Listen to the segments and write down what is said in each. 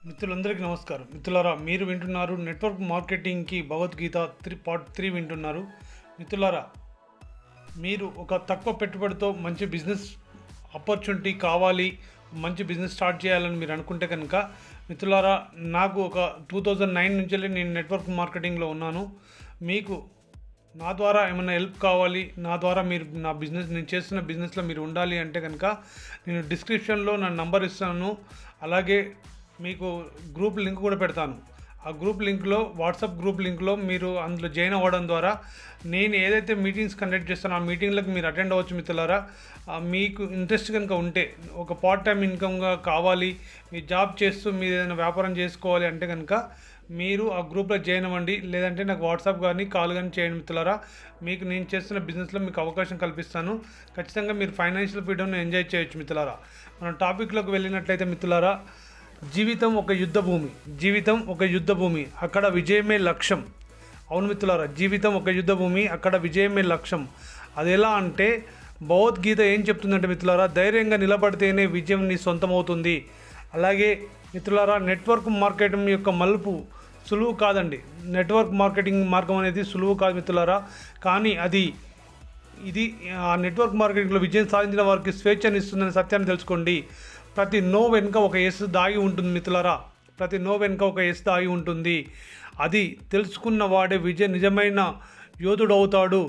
మిత్రులందరికీ నమస్కారం. మిత్రులారా, మీరు వింటున్నారు నెట్వర్క్ మార్కెటింగ్కి భగవద్గీత పార్ట్ 3 వింటున్నారు. మిత్రులారా, మీరు ఒక తక్కువ పెట్టుబడితో మంచి బిజినెస్ ఆపర్చునిటీ కావాలి, మంచి బిజినెస్ స్టార్ట్ చేయాలని మీరు అనుకుంటే కనుక మిత్రులారా, నాకు ఒక 2009 నుంచి నేను నెట్వర్క్ మార్కెటింగ్లో ఉన్నాను. మీకు నా ద్వారా ఏమైనా హెల్ప్ కావాలి, నా ద్వారా మీరు నేను చేస్తున్న బిజినెస్లో మీరు ఉండాలి అంటే కనుక నేను డిస్క్రిప్షన్లో నా నంబర్ ఇస్తాను. అలాగే మీకు గ్రూప్ లింక్ కూడా పెడతాను. ఆ గ్రూప్ లింక్లో, వాట్సాప్ గ్రూప్ లింక్లో మీరు అందులో జాయిన్ అవ్వడం ద్వారా నేను ఏదైతే మీటింగ్స్ కండక్ట్ చేస్తానో ఆ మీటింగ్లకు మీరు అటెండ్ అవ్వచ్చు. మిత్రులారా, మీకు ఇంట్రెస్ట్ కనుక ఉంటే, ఒక పార్ట్ టైం ఇన్కమ్గా కావాలి, మీరు జాబ్ చేస్తూ మీరు ఏదైనా వ్యాపారం చేసుకోవాలి అంటే కనుక మీరు ఆ గ్రూప్లో జాయిన్ అవ్వండి. లేదంటే నాకు వాట్సాప్ కానీ కాల్ కానీ చేయండి. మిత్రులారా, మీకు నేను చేస్తున్న బిజినెస్లో మీకు అవకాశం కల్పిస్తాను. ఖచ్చితంగా మీరు ఫైనాన్షియల్ ఫ్రీడమ్ని ఎంజాయ్ చేయొచ్చు. మిత్రులారా, మనం టాపిక్లోకి వెళ్ళినట్లయితే మిత్రులారా, జీవితం ఒక యుద్ధ భూమి, జీవితం ఒక యుద్ధ భూమి, అక్కడ విజయమే లక్ష్యం. అవును మిత్రులారా, జీవితం ఒక యుద్ధ భూమి, అక్కడ విజయమే లక్ష్యం. అది ఎలా అంటే, భగవద్గీత ఏం చెప్తుందంటే మిత్రులారా, ధైర్యంగా నిలబడితేనే విజయం నీ సొంతమవుతుంది. అలాగే మిత్రులారా, నెట్వర్క్ మార్కెటింగ్ యొక్క మలుపు సులువు కాదండి. నెట్వర్క్ మార్కెటింగ్ మార్గం అనేది సులువు కాదు మిత్రులారా. కానీ ఇది ఆ నెట్వర్క్ మార్కెటింగ్లో విజయం సాధించిన వారికి స్వేచ్ఛను ఇస్తుందనే సత్యాన్ని తెలుసుకోండి. ప్రతి నో వెనుక ఒక ఎస్ దాగి ఉంటుంది మిత్రులారా, ప్రతి నో వెనుక ఒక ఎస్ దాగి ఉంటుంది. అది తెలుసుకున్న వాడే నిజమైన యోధుడు అవుతాడు.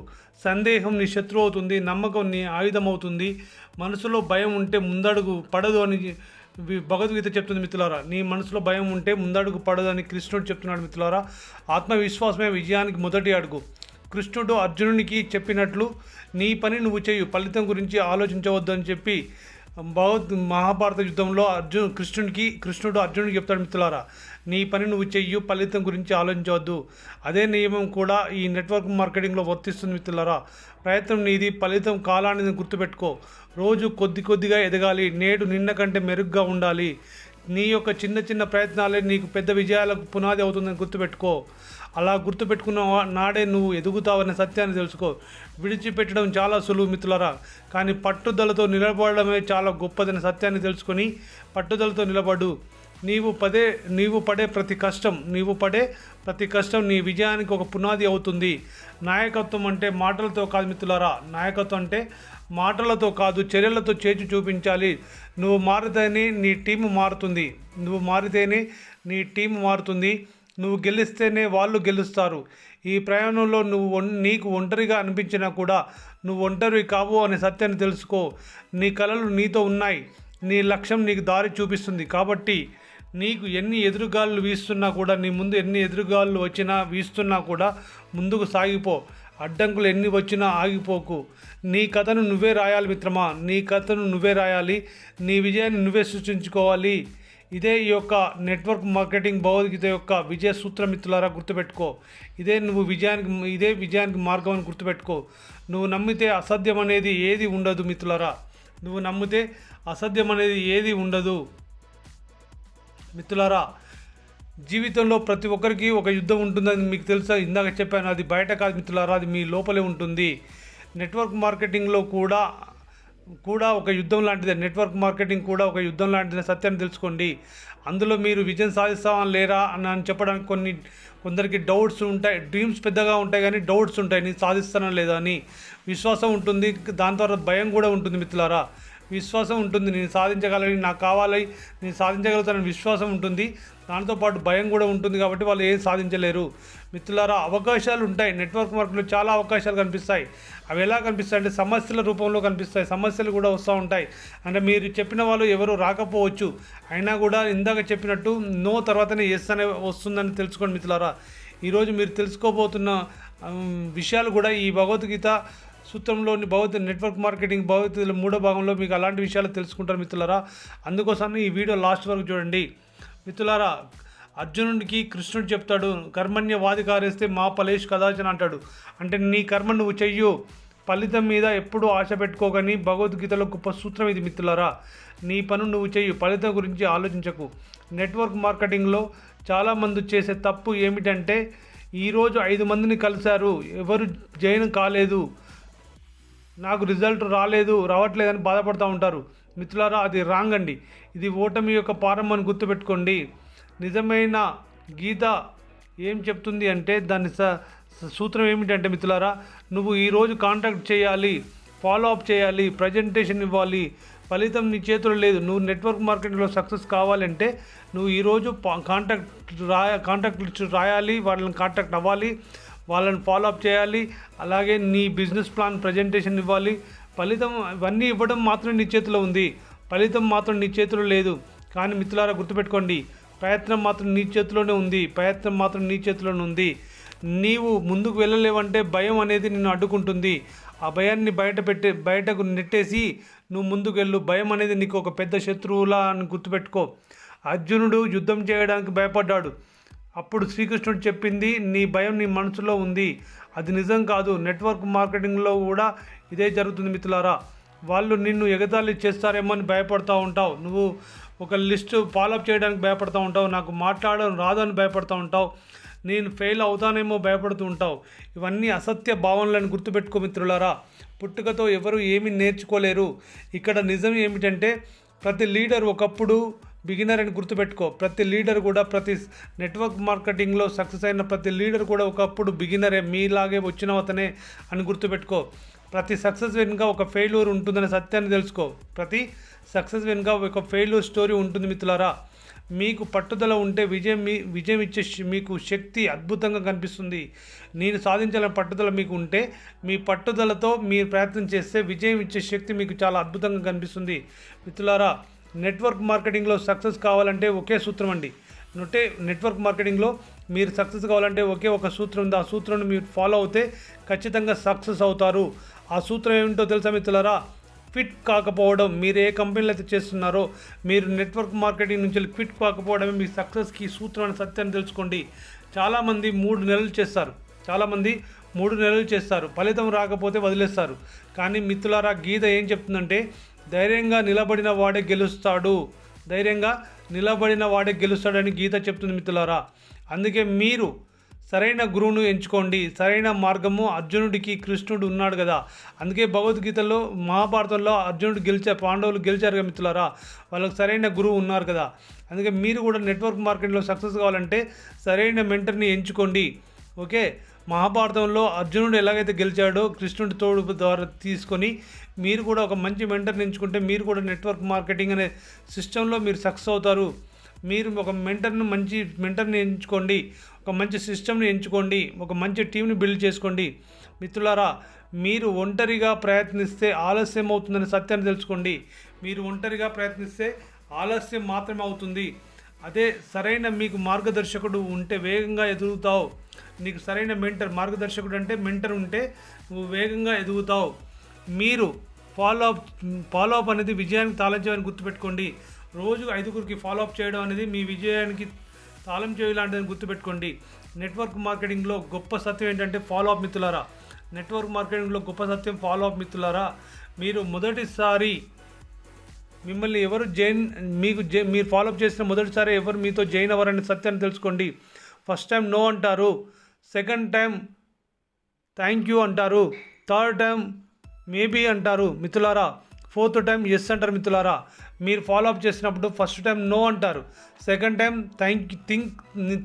సందేహం నీ శత్రువు అవుతుంది, నమ్మకం నీ ఆయుధం అవుతుంది. మనసులో భయం ఉంటే ముందడుగు పడదు అని భగవద్గీత చెప్తుంది మిత్రులారా. నీ మనసులో భయం ఉంటే ముందడుగు పడదు అని కృష్ణుడు చెప్తున్నాడు మిత్రులారా. ఆత్మవిశ్వాసమే విజయానికి మొదటి అడుగు. కృష్ణుడు అర్జునునికి చెప్పినట్లు నీ పని నువ్వు చేయు, ఫలితం గురించి ఆలోచించవద్దు అని చెప్పి మహాభారత యుద్ధంలో కృష్ణుడు అర్జునుడికి చెప్తాడు మిత్రులారా, నీ పని నువ్వు చెయ్యు, ఫలితం గురించి ఆలోచించవద్దు. అదే నియమం కూడా ఈ నెట్వర్క్ మార్కెటింగ్లో వర్తిస్తుంది మిత్రులారా. ప్రయత్నం నీది, ఫలితం కాలాన్ని గుర్తుపెట్టుకో. రోజు కొద్దిగా ఎదగాలి, నేడు నిన్న కంటే మెరుగ్గా ఉండాలి. నీ యొక్క చిన్న చిన్న ప్రయత్నాలే నీకు పెద్ద విజయాలకు పునాది అవుతుందని గుర్తుపెట్టుకో. అలా గుర్తుపెట్టుకున్న నాడే నువ్వు ఎదుగుతావనే సత్యాన్ని తెలుసుకో. విడిచిపెట్టడం చాలా సులువు మిత్రులారా, కానీ పట్టుదలతో నిలబడమే చాలా గొప్పదనే సత్యాన్ని తెలుసుకొని పట్టుదలతో నిలబడు. నీవు పడే ప్రతి కష్టం నీ విజయానికి ఒక పునాది అవుతుంది. నాయకత్వం అంటే మాటలతో కాదు మిత్రులారా, నాయకత్వం అంటే మాటలతో కాదు, చర్యలతో చేసి చూపించాలి. నువ్వు మారితేనే నీ టీము మారుతుంది. నువ్వు గెలిస్తేనే వాళ్ళు గెలుస్తారు. ఈ ప్రయాణంలో నీకు ఒంటరిగా అనిపించినా కూడా నువ్వు ఒంటరి కావు అనే సత్యాన్ని తెలుసుకో. నీ కలలు నీతో ఉన్నాయి, నీ లక్ష్యం నీకు దారి చూపిస్తుంది. కాబట్టి నీకు ఎన్ని ఎదురుగాళ్ళు వీస్తున్నా కూడా, నీ ముందు ఎన్ని ఎదురుగాళ్ళు వీస్తున్నా కూడా ముందుకు సాగిపో. అడ్డంకులు ఎన్ని వచ్చినా ఆగిపోకు. నీ కథను నువ్వే రాయాలి మిత్రమా, నీ కథను నువ్వే రాయాలి. నీ విజయాన్ని నువ్వే సృష్టించుకోవాలి. ఇదే ఈ యొక్క నెట్వర్క్ మార్కెటింగ్ భగవద్గీత యొక్క విజయ సూత్రం మిత్రులారా, గుర్తుపెట్టుకో. ఇదే విజయానికి మార్గం అని గుర్తుపెట్టుకో. నువ్వు నమ్మితే అసాధ్యం అనేది ఏది ఉండదు మిత్రులారా, నువ్వు నమ్మితే అసాధ్యం అనేది ఏది ఉండదు మిత్రులారా. జీవితంలో ప్రతి ఒక్కరికి ఒక యుద్ధం ఉంటుందని మీకు తెలుసా? ఇందాక చెప్పాను, అది బయట కాదు మిత్రులారా, అది మీ లోపలే ఉంటుంది. నెట్వర్క్ మార్కెటింగ్లో కూడా ఒక యుద్ధం లాంటిదే. నెట్వర్క్ మార్కెటింగ్ కూడా ఒక యుద్ధం లాంటిదే సత్యాన్ని తెలుసుకోండి. అందులో మీరు విజయం సాధిస్తావా లేరా అని చెప్పడానికి కొందరికి డౌట్స్ ఉంటాయి. డ్రీమ్స్ పెద్దగా ఉంటాయి కానీ డౌట్స్ ఉంటాయి, నేను సాధిస్తానా లేదా అని. విశ్వాసం ఉంటుంది, దాని తర్వాత భయం కూడా ఉంటుంది మిత్రులారా. విశ్వాసం ఉంటుంది, నేను సాధించగలని, నాకు కావాలి, నేను సాధించగలుగుతానని విశ్వాసం ఉంటుంది. దాంతోపాటు భయం కూడా ఉంటుంది. కాబట్టి వాళ్ళు ఏం సాధించలేరు మిత్రులారా. అవకాశాలు ఉంటాయి, నెట్వర్క్ మార్కెట్లో చాలా అవకాశాలు కనిపిస్తాయి. అవి ఎలా కనిపిస్తాయి అంటే సమస్యల రూపంలో కనిపిస్తాయి. సమస్యలు కూడా వస్తూ ఉంటాయి. అంటే మీరు చెప్పిన వాళ్ళు ఎవరు రాకపోవచ్చు, అయినా కూడా ఇందాక చెప్పినట్టు నో తర్వాతనే ఎస్ అనే వస్తుందని తెలుసుకోండి మిత్రులారా. ఈరోజు మీరు తెలుసుకోబోతున్న విషయాలు కూడా ఈ భగవద్గీత సూత్రంలోని నెట్వర్క్ మార్కెటింగ్ భగవద్గీతలో 3వ భాగంలో మీకు అలాంటి విషయాలు తెలుసుకుంటారు మిత్రులారా. అందుకోసం ఈ వీడియో లాస్ట్ వరకు చూడండి మిత్రులారా. అర్జునుడికి కృష్ణుడు చెప్తాడు, కర్మణ్యవాధికారేస్తే మా ఫలేషు కదాచన అంటాడు. అంటే నీ కర్మ నువ్వు చెయ్యు, ఫలితం మీద ఎప్పుడూ ఆశ పెట్టుకోగని భగవద్గీతలో గొప్ప సూత్రం ఇది మిత్రులారా. నీ పను నువ్వు చెయ్యు, ఫలితం గురించి ఆలోచించకు. నెట్వర్క్ మార్కెటింగ్లో చాలామంది చేసే తప్పు ఏమిటంటే, ఈరోజు 5 మందిని కలిశారు, ఎవరు జాయిన్ కాలేదు, నాకు రిజల్ట్ రావట్లేదని బాధపడుతూ ఉంటారు మిత్రులారా. అది రాంగ్ అండి. ఇది ఓటమి యొక్క ప్రారంభం అని గుర్తుపెట్టుకోండి. నిజమైన గీత ఏం చెప్తుంది అంటే దాని సూత్రం ఏమిటంటే మిత్రులారా, నువ్వు ఈరోజు కాంటాక్ట్ చేయాలి, ఫాలో అప్ చేయాలి, ప్రజెంటేషన్ ఇవ్వాలి. ఫలితం నీ చేతుల్లో లేదు. నువ్వు నెట్వర్క్ మార్కెటింగ్లో సక్సెస్ కావాలంటే నువ్వు ఈరోజు కాంటాక్ట్ రాయాలి, వాళ్ళని కాంటాక్ట్ అవ్వాలి, వాళ్ళని ఫాలో అప్ చేయాలి, అలాగే నీ బిజినెస్ ప్లాన్ ప్రజెంటేషన్ ఇవ్వాలి. ఫలితం ఇవన్నీ ఇవ్వడం మాత్రం నీ చేతిలో ఉంది, ఫలితం మాత్రం నీ చేతిలో లేదు. కానీ మిత్రులారా గుర్తుపెట్టుకోండి, ప్రయత్నం మాత్రం నీ చేతిలోనే ఉంది, ప్రయత్నం మాత్రం నీ చేతిలోనే ఉంది. నీవు ముందుకు వెళ్ళలేవంటే భయం అనేది నిన్ను అడ్డుకుంటుంది. ఆ భయాన్ని బయటకు నెట్టేసి నువ్వు ముందుకు వెళ్ళు. భయం అనేది నీకు ఒక పెద్ద శత్రువులా అని గుర్తుపెట్టుకో. అర్జునుడు యుద్ధం చేయడానికి భయపడ్డాడు. అప్పుడు శ్రీకృష్ణుడు చెప్పింది, నీ భయం నీ మనసులో ఉంది, అది నిజం కాదు. నెట్వర్క్ మార్కెటింగ్లో కూడా ఇదే జరుగుతుంది మిత్రులారా. వాళ్ళు నిన్ను ఎగతాళి చేస్తారేమో అని భయపడుతూ ఉంటావు, నువ్వు ఒక లిస్టు ఫాలోఅప్ చేయడానికి భయపడుతూ ఉంటావు, నాకు మాట్లాడడం రాదని భయపడుతూ ఉంటావు, నేను ఫెయిల్ అవుతానేమో భయపడుతూ ఉంటావు. ఇవన్నీ అసత్య భావనలను గుర్తుపెట్టుకో మిత్రులారా. పుట్టుకతో ఎవరు ఏమీ నేర్చుకోలేరు. ఇక్కడ నిజం ఏమిటంటే ప్రతి లీడర్ ఒకప్పుడు బిగినర్ అని గుర్తుపెట్టుకో. ప్రతి లీడర్ కూడా, ప్రతి నెట్వర్క్ మార్కెటింగ్లో సక్సెస్ అయిన ప్రతి లీడర్ కూడా ఒకప్పుడు బిగినరే, మీలాగే వచ్చిన అతనే అని గుర్తుపెట్టుకో. ప్రతి సక్సెస్ వెనుక ఒక ఫెయిల్యూర్ ఉంటుందనే సత్యాన్ని తెలుసుకో. ప్రతి సక్సెస్ వెనుక ఒక ఫెయిల్యూర్ స్టోరీ ఉంటుంది మిత్రులారా. మీకు పట్టుదల ఉంటే విజయం ఇచ్చే మీకు శక్తి అద్భుతంగా కనిపిస్తుంది. నేను సాధించాలని పట్టుదల మీకు ఉంటే, మీ పట్టుదలతో మీరు ప్రయత్నం చేస్తే విజయం ఇచ్చే శక్తి మీకు చాలా అద్భుతంగా కనిపిస్తుంది మిత్రులారా. నెట్వర్క్ మార్కెటింగ్లో సక్సెస్ కావాలంటే ఒకే సూత్రం అండి. నెట్వర్క్ మార్కెటింగ్లో మీరు సక్సెస్ కావాలంటే ఒకే ఒక సూత్రం ఉంది. ఆ సూత్రాన్ని మీరు ఫాలో అవుతే ఖచ్చితంగా సక్సెస్ అవుతారు. ఆ సూత్రం ఏమిటో తెలుసా మిత్రులారా? క్విట్ కాకపోవడం. మీరు ఏ కంపెనీలో అయితే చేస్తున్నారో, మీరు నెట్వర్క్ మార్కెటింగ్ నుంచి క్విట్ కాకపోవడమే మీ సక్సెస్కి సూత్రం అనే సత్యాన్ని తెలుసుకోండి. చాలామంది 3 నెలలు చేస్తారు, చాలామంది 3 నెలలు చేస్తారు, ఫలితం రాకపోతే వదిలేస్తారు. కానీ మిత్రులారా, గీత ఏం చెప్తుందంటే ధైర్యంగా నిలబడిన వాడే గెలుస్తాడు, ధైర్యంగా నిలబడిన వాడే గెలుస్తాడని గీత చెప్తుంది మిత్రులారా. అందుకే మీరు సరైన గురువును ఎంచుకోండి. సరైన మార్గము అర్జునుడికి కృష్ణుడు ఉన్నాడు కదా. అందుకే భగవద్గీతలో, మహాభారతంలో అర్జునుడు పాండవులు గెలిచారు కదా మిత్రులారా. వాళ్ళకి సరైన గురువు ఉన్నారు కదా. అందుకే మీరు కూడా నెట్వర్క్ మార్కెట్లో సక్సెస్ కావాలంటే సరైన మెంటర్ని ఎంచుకోండి. ఓకే, మహాభారతంలో అర్జునుడు ఎలాగైతే గెలిచాడో కృష్ణుడి తోడు ద్వారా తీసుకొని మీరు కూడా ఒక మంచి మెంటర్ని ఎంచుకుంటే మీరు కూడా నెట్వర్క్ మార్కెటింగ్ అనే సిస్టంలో మీరు సక్సెస్ అవుతారు. మీరు ఒక మంచి మెంటర్ని ఎంచుకోండి, ఒక మంచి సిస్టమ్ని ఎంచుకోండి, ఒక మంచి టీంని బిల్డ్ చేసుకోండి. మిత్రులారా, మీరు ఒంటరిగా ప్రయత్నిస్తే ఆలస్యం అవుతుందని సత్యాన్ని తెలుసుకోండి. మీరు ఒంటరిగా ప్రయత్నిస్తే ఆలస్యం మాత్రమే అవుతుంది. అదే సరైన మీకు మార్గదర్శకుడు ఉంటే వేగంగా ఎదుగుతావు. నీకు సరైన మార్గదర్శకుడు అంటే మెంటర్ ఉంటే నువ్వు వేగంగా ఎదుగుతావు. మీరు ఫాలో అప్ అనేది విజయానికి తాళం చెవి అని గుర్తుపెట్టుకోండి. రోజు 5గురికి ఫాలో అప్ చేయడం అనేది మీ విజయానికి తాళం చెవి లాంటిదని గుర్తుపెట్టుకోండి. నెట్వర్క్ మార్కెటింగ్లో గొప్ప సత్యం ఏంటంటే ఫాలో అప్ మిత్రులారా. నెట్వర్క్ మార్కెటింగ్లో గొప్ప సత్యం ఫాలో అప్ మిత్రులారా. మీరు మొదటిసారి మిమ్మల్ని ఎవరు మీరు ఫాలో అప్ చేసిన మొదటిసారి ఎవరు మీతో జాయిన్ అవ్వరనే సత్యాన్ని తెలుసుకోండి. ఫస్ట్ టైం నో అంటారు, సెకండ్ టైం థ్యాంక్ యూ అంటారు, థర్డ్ టైం మేబీ అంటారు మిత్రులారా, ఫోర్త్ టైం ఎస్ అంటారు మిత్రులారా. మీరు ఫాలో అప్ చేసినప్పుడు ఫస్ట్ టైం నో అంటారు, సెకండ్ టైం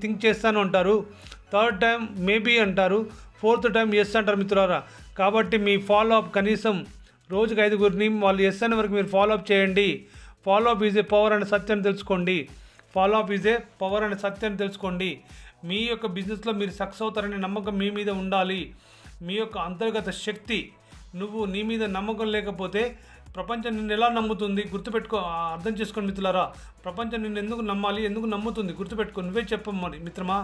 థింక్ చేస్తాను అంటారు, థర్డ్ టైం మేబీ అంటారు, ఫోర్త్ టైం ఎస్ అంటారు మిత్రులారా. కాబట్టి మీ ఫాలో అప్ కనీసం రోజుకి 5గురిని వాళ్ళు ఎస్ అనే వరకు మీరు ఫాలో అప్ చేయండి. Follow up is a power అనే సత్యాన్ని తెలుసుకోండి. Follow up is a power అనే సత్యాన్ని తెలుసుకోండి. మీ యొక్క బిజినెస్లో మీరు సక్సెస్ అవుతారనే నమ్మకం మీ మీద ఉండాలి. మీ యొక్క అంతర్గత శక్తి, నువ్వు నీ మీద నమ్మకం లేకపోతే ప్రపంచం నిన్ను ఎలా నమ్ముతుంది? గుర్తుపెట్టుకో, అర్థం చేసుకోండి మిత్రులారా. ప్రపంచం నిన్ను ఎందుకు నమ్మాలి, ఎందుకు నమ్ముతుంది? గుర్తుపెట్టుకో, నువ్వే చెప్పమ్మా మిత్రమా.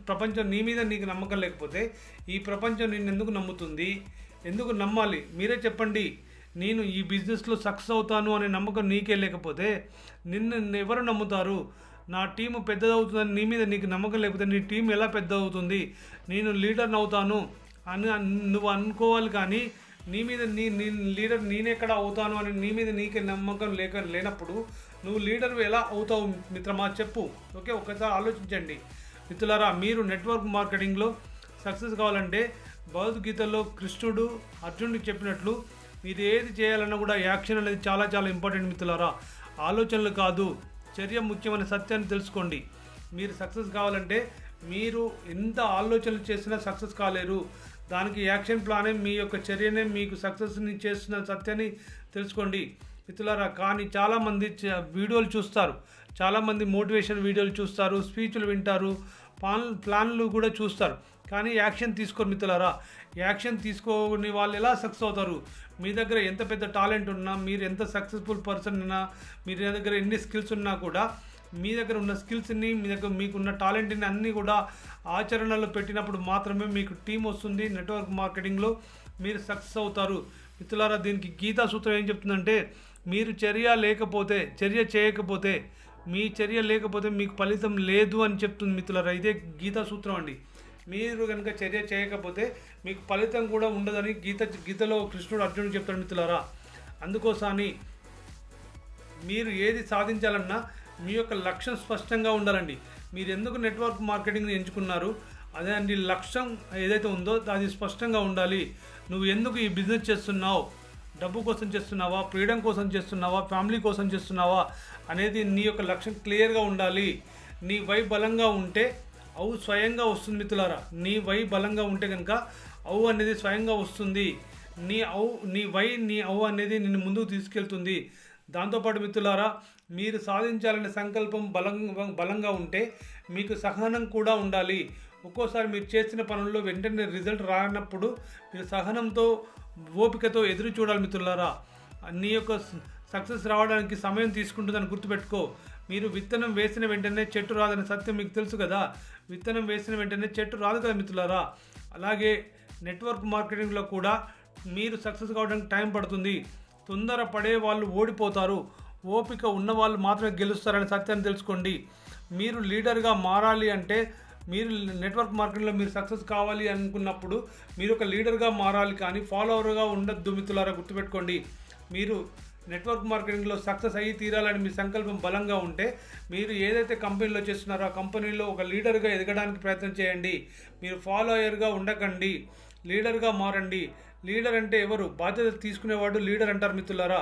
ప్రపంచం నీ మీద నీకు నమ్మకం లేకపోతే ఈ ప్రపంచం నిన్ను ఎందుకు నమ్ముతుంది? ఎందుకు నమ్మాలి? మీరే చెప్పండి. నేను ఈ బిజినెస్లో సక్సెస్ అవుతాను అనే నమ్మకం నీకే లేకపోతే నిన్ను ఎవరు నమ్ముతారు? నా టీము పెద్దదవుతుందని నీ మీద నీకు నమ్మకం లేకపోతే నీ టీం ఎలా పెద్ద అవుతుంది? నేను లీడర్ని అవుతాను అని నువ్వు అనుకోవాలి. కానీ నీ మీద నీ లీడర్ నేనెక్కడ అవుతాను అని నీ మీద నీకే నమ్మకం లేనప్పుడు నువ్వు లీడర్ ఎలా అవుతావు మిత్రమా? చెప్పు. ఓకే, ఒకసారి ఆలోచించండి మిత్రులారా. మీరు నెట్వర్క్ మార్కెటింగ్లో సక్సెస్ కావాలంటే భగవద్గీతలో కృష్ణుడు అర్జునుడికి చెప్పినట్లు మీరు ఏది చేయాలన్నా కూడా యాక్షన్ అనేది చాలా చాలా ఇంపార్టెంట్ మిత్రులారా. ఆలోచనలు కాదు, చర్య ముఖ్యమైన సత్యాన్ని తెలుసుకోండి. మీరు సక్సెస్ కావాలంటే మీరు ఎంత ఆలోచనలు చేసినా సక్సెస్ కాలేరు. దానికి యాక్షన్ ప్లానే మీ యొక్క చర్యనే మీకు సక్సెస్ని చేస్తున్న సత్యాన్ని తెలుసుకోండి మిత్రులారా. కానీ చాలామంది వీడియోలు చూస్తారు, చాలామంది మోటివేషన్ వీడియోలు చూస్తారు, స్పీచ్లు వింటారు, ప్లాన్లు కూడా చూస్తారు, కానీ యాక్షన్ తీసుకోరు మిత్రులారా. యాక్షన్ తీసుకోని వాళ్ళు ఎలా సక్సెస్ అవుతారు? మీ దగ్గర ఎంత పెద్ద టాలెంట్ ఉన్నా, మీరు ఎంత సక్సెస్ఫుల్ పర్సన్ ఉన్నా, మీ దగ్గర ఎన్ని స్కిల్స్ ఉన్నా కూడా మీ దగ్గర ఉన్న స్కిల్స్ని, మీకున్న టాలెంట్ని అన్నీ కూడా ఆచరణలో పెట్టినప్పుడు మాత్రమే మీకు టీం వస్తుంది. నెట్వర్క్ మార్కెటింగ్లో మీరు సక్సెస్ అవుతారు మిత్రులారా. దీనికి గీతా సూత్రం ఏం చెప్తుందంటే, మీరు చర్య చేయకపోతే మీ చర్య లేకపోతే మీకు ఫలితం లేదు అని చెప్తుంది మిత్రులారా. ఇదే గీతా సూత్రం అండి. మీరు కనుక చర్య చేయకపోతే మీకు ఫలితం కూడా ఉండదని గీతలో కృష్ణుడు అర్జునుడు చెప్తాడు మిత్రులారా. అందుకోసమని మీరు ఏది సాధించాలన్నా మీ యొక్క లక్ష్యం స్పష్టంగా ఉండాలండి. మీరు ఎందుకు నెట్వర్క్ మార్కెటింగ్ని ఎంచుకున్నారు, అదే అండి లక్ష్యం ఏదైతే ఉందో అది స్పష్టంగా ఉండాలి. నువ్వు ఎందుకు ఈ బిజినెస్ చేస్తున్నావు, డబ్బు కోసం చేస్తున్నావా, ఫ్రీడమ్ కోసం చేస్తున్నావా, ఫ్యామిలీ కోసం చేస్తున్నావా అనేది నీ యొక్క లక్ష్యం క్లియర్గా ఉండాలి. నీ వై బలంగా ఉంటే అవు స్వయంగా వస్తుంది మిత్రులారా. నీ వై బలంగా ఉంటే కనుక అవు అనేది స్వయంగా వస్తుంది. నీ అవు అనేది నిన్ను ముందుకు తీసుకెళ్తుంది. దాంతోపాటు మిత్రులారా, మీరు సాధించాలనే సంకల్పం బలంగా ఉంటే మీకు సహనం కూడా ఉండాలి. ఒక్కోసారి మీరు చేసిన పనుల్లో వెంటనే రిజల్ట్ రానప్పుడు మీరు సహనంతో, ఓపికతో ఎదురు చూడాలి మిత్రులారా. నీ యొక్క సక్సెస్ రావడానికి సమయం తీసుకుంటుందని గుర్తుపెట్టుకో. మీరు విత్తనం వేసిన వెంటనే చెట్టు రాదనే సత్యం మీకు తెలుసు కదా. విత్తనం వేసిన వెంటనే చెట్టు రాదు కదా మిత్రులారా. అలాగే నెట్వర్క్ మార్కెటింగ్లో కూడా మీరు సక్సెస్ కావడానికి టైం పడుతుంది. తొందర పడే వాళ్ళు ఓడిపోతారు, ఓపిక ఉన్నవాళ్ళు మాత్రమే గెలుస్తారనే సత్యాన్ని తెలుసుకోండి. మీరు లీడర్గా మారాలి అంటే, మీరు నెట్వర్క్ మార్కెటింగ్లో మీరు సక్సెస్ కావాలి అనుకున్నప్పుడు మీరు ఒక లీడర్గా మారాలి, కానీ ఫాలోవర్గా ఉండొద్దు మిత్రులారా. గుర్తుపెట్టుకోండి. మీరు నెట్వర్క్ మార్కెటింగ్లో సక్సెస్ అయ్యి తీరాలని మీ సంకల్పం బలంగా ఉంటే మీరు ఏదైతే కంపెనీలో చేస్తున్నారో ఆ కంపెనీలో ఒక లీడర్గా ఎదగడానికి ప్రయత్నం చేయండి. మీరు ఫాలోయర్గా ఉండకండి, లీడర్గా మారండి. లీడర్ అంటే ఎవరు? బాధ్యత తీసుకునేవాడు లీడర్ అంటారు మిత్రులారా.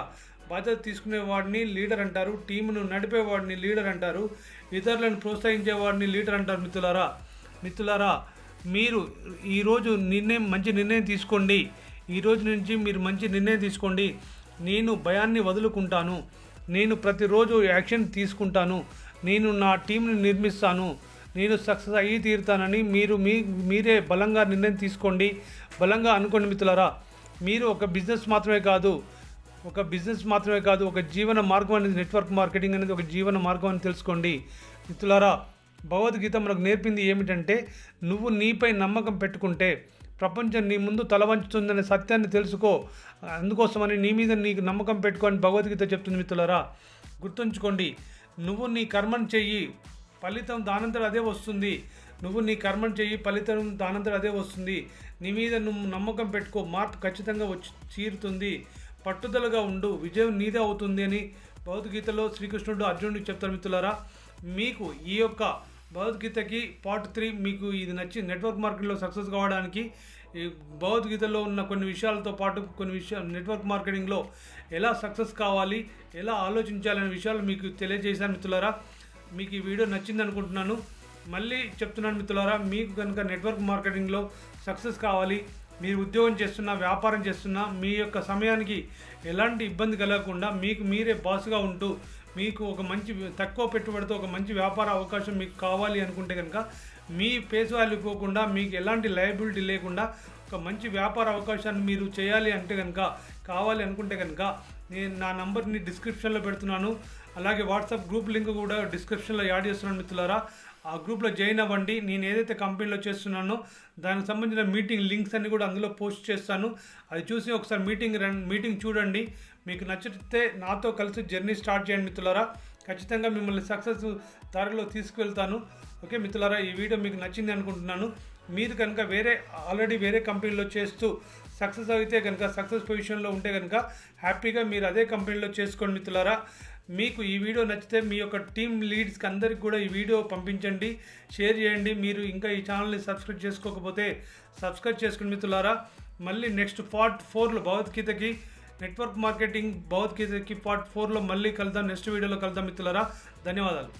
బాధ్యత తీసుకునేవాడిని లీడర్ అంటారు, టీమును నడిపేవాడిని లీడర్ అంటారు, ఇతరులను ప్రోత్సహించేవాడిని లీడర్ అంటారు మిత్రులారా. మీరు ఈరోజు మంచి నిర్ణయం తీసుకోండి. ఈరోజు నుంచి మీరు మంచి నిర్ణయం తీసుకోండి. నేను భయాన్ని వదులుకుంటాను, నేను ప్రతిరోజు యాక్షన్ తీసుకుంటాను, నేను నా టీంని నిర్మిస్తాను, నేను సక్సెస్ అయ్యి తీరుతానని మీరే బలంగా నిర్ణయం తీసుకోండి, బలంగా అనుకోండి మిత్రులారా. మీరు ఒక బిజినెస్ మాత్రమే కాదు, ఒక జీవన మార్గం అనేది, నెట్వర్క్ మార్కెటింగ్ అనేది ఒక జీవన మార్గం అని తెలుసుకోండి మిత్రులారా. భగవద్గీత మనకు నేర్పింది ఏమిటంటే, నువ్వు నీపై నమ్మకం పెట్టుకుంటే ప్రపంచం నీ ముందు తల వంచుతుందనే సత్యాన్ని తెలుసుకో. అందుకోసమని నీ మీద నీకు నమ్మకం పెట్టుకొని భగవద్గీత చెప్తుంది మిత్రులారా. గుర్తుంచుకోండి, నువ్వు నీ కర్మను చెయ్యి, ఫలితం దానంతట అదే వస్తుంది. ఫలితం దానంతట అదే వస్తుంది. నీ మీద నువ్వు నమ్మకం పెట్టుకో, మార్పు ఖచ్చితంగా వచ్చి తీరుతుంది. పట్టుదలగా ఉండు, విజయం నీదే అవుతుంది అని భగవద్గీతలో శ్రీకృష్ణుడు అర్జునుడికి చెప్తారు మిత్రులారా. మీకు ఈ యొక్క భగవద్గీతకి పార్ట్ 3 మీకు ఇది నచ్చి నెట్వర్క్ మార్కెటింగ్లో సక్సెస్ కావడానికి ఈ భగవద్గీతలో ఉన్న కొన్ని విషయాలతో పాటు కొన్ని విషయాలు నెట్వర్క్ మార్కెటింగ్లో ఎలా సక్సెస్ కావాలి, ఎలా ఆలోచించాలనే విషయాలు మీకు తెలియజేశాను మిత్రులారా. మీకు ఈ వీడియో నచ్చింది అనుకుంటున్నాను. మళ్ళీ చెప్తున్నాను మిత్రులారా, మీకు కనుక నెట్వర్క్ మార్కెటింగ్లో సక్సెస్ కావాలి, మీరు ఉద్యోగం చేస్తున్నా, వ్యాపారం చేస్తున్నా, మీ యొక్క సమయానికి ఎలాంటి ఇబ్బంది కలగకుండా మీకు మీరే బాస్గా ఉంటూ మీకు ఒక మంచి తక్కువ పెట్టుబడితో ఒక మంచి వ్యాపార అవకాశం మీకు కావాలి అనుకుంటే కనుక, మీ ఫేస్ వాల్యూ పోకుండా, మీకు ఎలాంటి లయబిలిటీ లేకుండా ఒక మంచి వ్యాపార అవకాశాన్ని మీరు చేయాలి అంటే కనుక, కావాలి అనుకుంటే కనుక, నేను నా నంబర్ని డిస్క్రిప్షన్లో పెడుతున్నాను. అలాగే వాట్సాప్ గ్రూప్ లింక్ కూడా డిస్క్రిప్షన్లో యాడ్ చేస్తున్నాను మిత్రులారా. ఆ గ్రూప్లో జాయిన్ అవ్వండి. నేను ఏదైతే కంపెనీలో చేస్తున్నానో దానికి సంబంధించిన మీటింగ్ లింక్స్ అన్ని కూడా అందులో పోస్ట్ చేస్తాను. అది చూసి ఒకసారి మీటింగ్ చూడండి. మీకు నచ్చితే నాతో కలిసి జర్నీ స్టార్ట్ చేయండి మిత్రులారా. ఖచ్చితంగా మిమ్మల్ని సక్సెస్ దారిలో తీసుకువెళ్తాను. ఓకే మిత్రులారా, ఈ వీడియో మీకు నచ్చింది అనుకుంటున్నాను. మీరు కనుక ఆల్రెడీ వేరే కంపెనీలో చేస్తూ సక్సెస్ అయితే కనుక, సక్సెస్ పొజిషన్లో ఉంటే కనుక హ్యాపీగా మీరు అదే కంపెనీలో చేసుకోండి మిత్రులారా. మీకు ఈ వీడియో నచ్చితే మీ యొక్క టీమ్ లీడ్స్కి అందరికి కూడా ఈ వీడియో పంపించండి, షేర్ చేయండి. మీరు ఇంకా ఈ ఛానల్ని సబ్స్క్రైబ్ చేసుకోకపోతే సబ్స్క్రైబ్ చేసుకోండి మిత్రులారా. మళ్ళీ నెక్స్ట్ పార్ట్ 4లో భగవద్గీతకి నెట్వర్క్ మార్కెటింగ్ భగవద్గీతకి పార్ట్ 4లో మళ్ళీ కలుద్దాం. నెక్స్ట్ వీడియోలో కలుద్దాం మిత్రులారా. ధన్యవాదాలు.